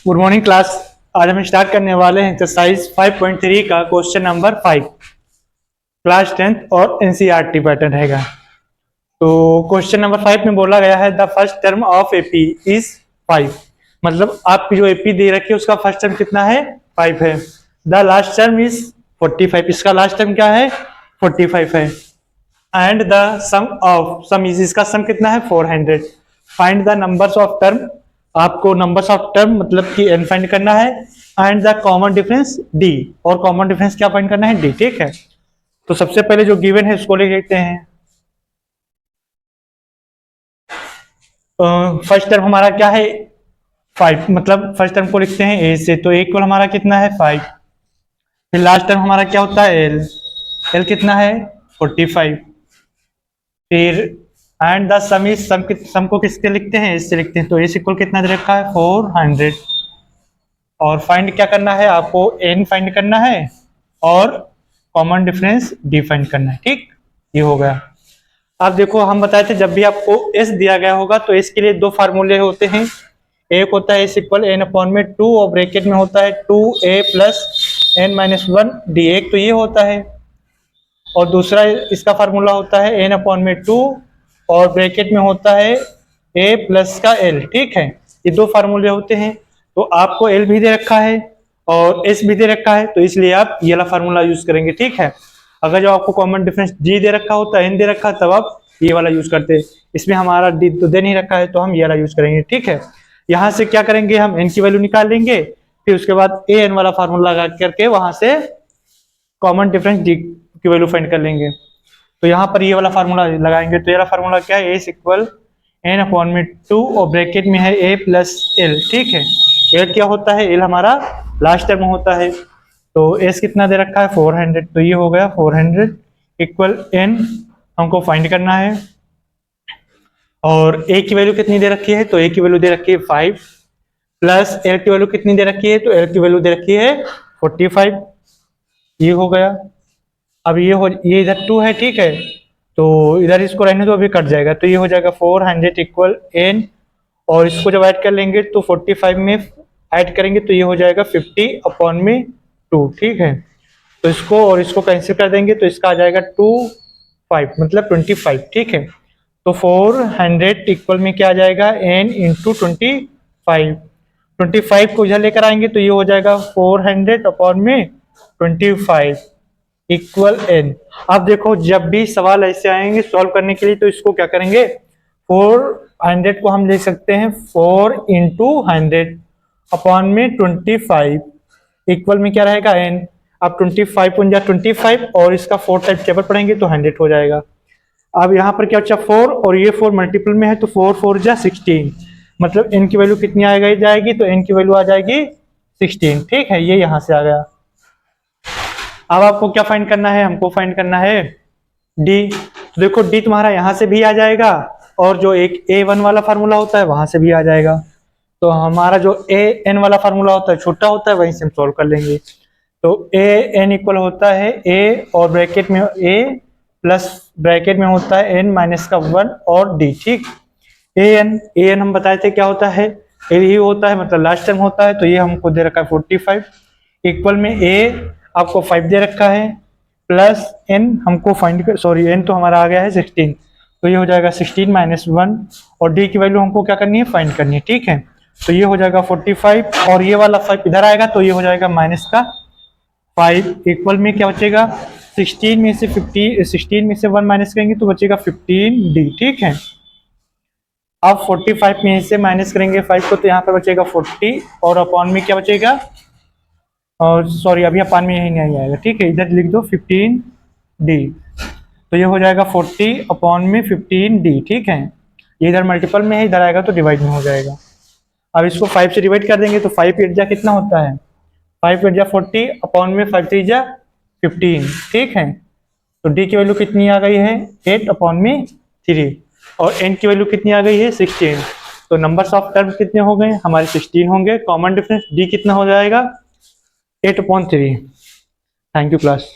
Good morning class. आज हम start करने वाले हैं एक्सरसाइज 5.3 का क्वेश्चन नंबर 5। क्लास 10th और एनसीईआरटी पैटर्न रहेगा। तो क्वेश्चन नंबर 5 में बोला गया है the first term of AP is 5। मतलब आपकी जो एपी दे रखी है उसका फर्स्ट टर्म कितना है, 5 है। The last term is 45। इसका लास्ट टर्म क्या है, 45 है। एंड द सम इज, इसका सम कितना है, 400। Find the numbers of term, आपको नंबर्स ऑफ टर्म मतलब कि n फाइंड करना है। And the common difference d, और कॉमन डिफरेंस क्या फाइंड करना है, d। ठीक है, तो सबसे पहले जो गिवन है उसको ले लेते हैं। फर्स्ट टर्म हमारा क्या है, 5। मतलब फर्स्ट टर्म को लिखते हैं a से, तो a इक्वल हमारा कितना है, 5। फिर लास्ट टर्म हमारा क्या होता है, l कितना है, 45। फिर एंड द सम इज, सम को किसके लिखते हैं, इससे लिखते हैं। तो इस इक्वल कितना दे रखा है, 400। और फाइंड क्या करना है आपको, n फाइंड करना है और कॉमन डिफरेंस d फाइंड करना है। ठीक, ये हो गया। अब देखो हम बताए थे जब भी आपको s दिया गया होगा तो s के लिए दो फार्मूले होते हैं। एक होता है s इक्वल n अपॉन में 2 और ब्रैकेट में होता है 2a plus n minus 1 d। एक तो ये होता है और दूसरा इसका फार्मूला होता है n अपॉन में 2 और ब्रैकेट में होता है a प्लस का l। ठीक है, ये दो फार्मूले होते हैं। तो आपको l भी दे रखा है और s भी दे रखा है, तो इसलिए आप ये वाला फार्मूला यूज करेंगे। ठीक है, अगर जो आपको कॉमन डिफरेंस d दे रखा होता है, n दे रखा, तब आप ये वाला यूज करते। इसमें हमारा d तो दे नहीं रखा है तो हम ये वाला यूज करेंगे। ठीक है, यहाँ से क्या करेंगे, हम n की वैल्यू निकाल लेंगे, फिर उसके बाद an वाला फार्मूला लगा करके वहां से कॉमन डिफरेंस d की वैल्यू फाइंड कर लेंगे। तो यहाँ पर ये वाला फार्मूला लगाएंगे, तो ये वाला फार्मूला क्या है, a इक्वल n अपॉन में 2 और ब्रैकेट में है a प्लस l। ठीक है, l क्या होता है, l हमारा लास्ट टर्म होता है। तो s कितना दे रखा है, 400। तो ये हो गया 400 इक्वल n हमको फाइंड करना है। और a की वैल्यू कितनी दे रखी है, तो a की वैल्यू दे रखी है 5 प्लस l की वैल्यू कितनी दे रखी है, तो l की वैल्यू दे रखी है 45। ये हो गया। अब ये इधर 2 है। ठीक है, तो इधर इसको रहने दो, अभी कट जाएगा। तो ये हो जाएगा 400 इक्वल n, और इसको जब ऐड कर लेंगे तो 45 में ऐड करेंगे तो ये हो जाएगा 50 अपॉन में 2। ठीक है, तो इसको और इसको कैंसिल कर देंगे तो इसका आ जाएगा 5 मतलब 25। ठीक है, तो 400 इक्वल में क्या आ जाएगा, n इंटू 25 को इधर लेकर आएंगे तो ये हो जाएगा 400 अपॉन में 25 इक्वल n। अब देखो जब भी सवाल ऐसे आएंगे सॉल्व करने के लिए तो इसको क्या करेंगे, 400 को हम लिख सकते हैं 4 इंटू 100 अपॉन में 25 इक्वल में क्या रहेगा, n। अब 25 उन जा 25 और इसका 4 टाइप टेबल पढ़ेंगे तो 100 हो जाएगा। अब यहाँ पर क्या बचा, 4 और ये 4 मल्टीपल में है तो 4 4 जा 16, मतलब n की वैल्यू कितनी आ जाएगी, तो n की वैल्यू आ जाएगी 16। ठीक है, ये यहाँ से आ गया। अब आपको क्या फाइंड करना है, हमको फाइंड करना है d। तो देखो d तुम्हारा यहाँ से भी आ जाएगा और जो एक a1 वाला फार्मूला होता है वहां से भी आ जाएगा। तो हमारा जो an वाला फार्मूला होता है छोटा होता है, वहीं से हम सॉल्व कर लेंगे। तो an इक्वल होता है a और ब्रैकेट में a प्लस ब्रैकेट में होता है n माइनस का 1 और d। ठीक, an हम बताए थे क्या होता है, यही होता है, मतलब लास्ट टर्म होता है। तो ये हमको दे रखा है 45 इक्वल में a आपको 5 दे रखा है प्लस n हमको फाइंड कर, सॉरी n तो हमारा आ गया है 16, तो ये हो जाएगा 16 माइनस 1 और d की वैल्यू हमको क्या करनी है, फाइंड करनी है। ठीक है, तो ये हो जाएगा 45 और ये वाला 5 इधर आएगा तो ये हो जाएगा माइनस का 5 इक्वल में क्या बचेगा, 16 में से 1 माइनस करेंगे तो बचेगा 15d। ठीक है, अब 45 में से माइनस करेंगे 5 को तो यहाँ पे बचेगा 40 और अपॉन में क्या बचेगा, और सॉरी अभी अपान में यही नहीं आएगा। ठीक है, इधर लिख दो 15d, तो ये हो जाएगा 40 अपॉन में 15d। ठीक है, ये इधर मल्टीपल में है, इधर आएगा तो डिवाइड में हो जाएगा। अब इसको 5 से डिवाइड कर देंगे तो 5 8 जा कितना होता है, 5 8 जा 40 अपॉन में 5 3 जा 15। ठीक है, तो d की वैल्यू कितनी आ गई है, 8 अपॉन में 3 और n की वैल्यू कितनी आ गई है, 16। तो नंबर्स ऑफ टर्म कितने हो गए हमारे, 16 होंगे। कॉमन डिफरेंस d कितना हो जाएगा, 8/3। Thank you class.